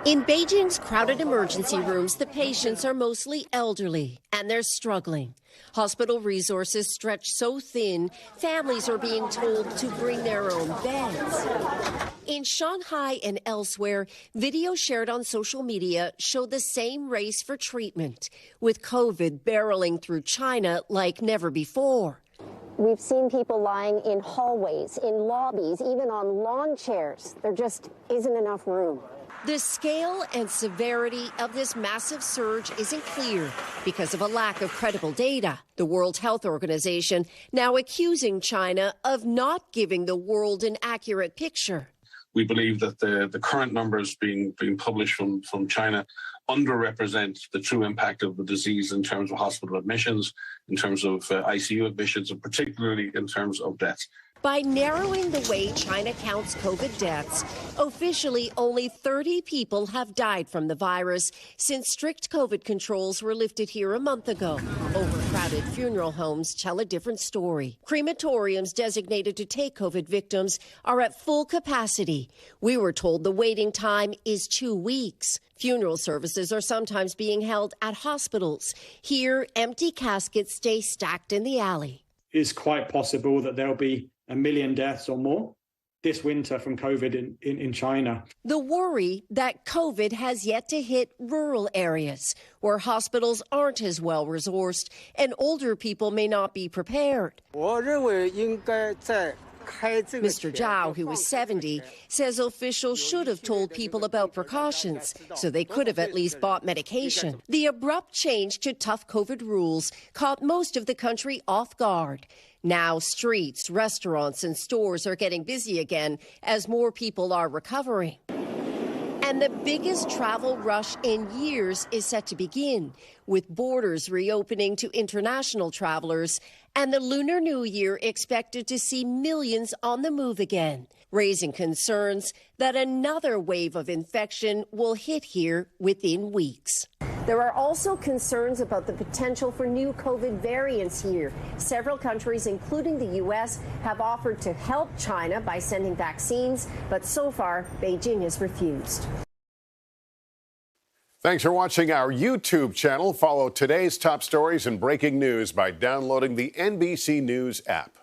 In Beijing's crowded emergency rooms, the patients are mostly elderly, and they're struggling. Hospital resources stretch so thin, families are being told to bring their own beds. In Shanghai and elsewhere, videos shared on social media show the same race for treatment, with COVID barreling through China like never before. We've seen people lying in hallways, in lobbies, even on lawn chairs. There just isn't enough room. The scale and severity of this massive surge isn't clear because of a lack of credible data. The World Health Organization now accusing China of not giving the world an accurate picture. We believe that the current numbers being published from China underrepresent the true impact of the disease in terms of hospital admissions, in terms of ICU admissions, and particularly in terms of deaths. By narrowing the way China counts COVID deaths, officially only 30 people have died from the virus since strict COVID controls were lifted here a month ago. Overcrowded funeral homes tell a different story. Crematoriums designated to take COVID victims are at full capacity. We were told the waiting time is 2 weeks. Funeral services are sometimes being held at hospitals. Here, empty caskets stay stacked in the alley. It's quite possible that there'll be 1 million deaths or more this winter from COVID in China. The worry that COVID has yet to hit rural areas where hospitals aren't as well resourced and older people may not be prepared. Mr. Zhao, who is 70, says officials should have told people about precautions so they could have at least bought medication. The abrupt change to tough COVID rules caught most of the country off guard. Now streets, restaurants and stores are getting busy again as more people are recovering. And the biggest travel rush in years is set to begin, with borders reopening to international travelers and the Lunar New Year expected to see millions on the move again, raising concerns that another wave of infection will hit here within weeks. There are also concerns about the potential for new COVID variants here. Several countries, including the U.S., have offered to help China by sending vaccines, but so far, Beijing has refused. Thanks for watching our YouTube channel. Follow today's top stories and breaking news by downloading the NBC News app.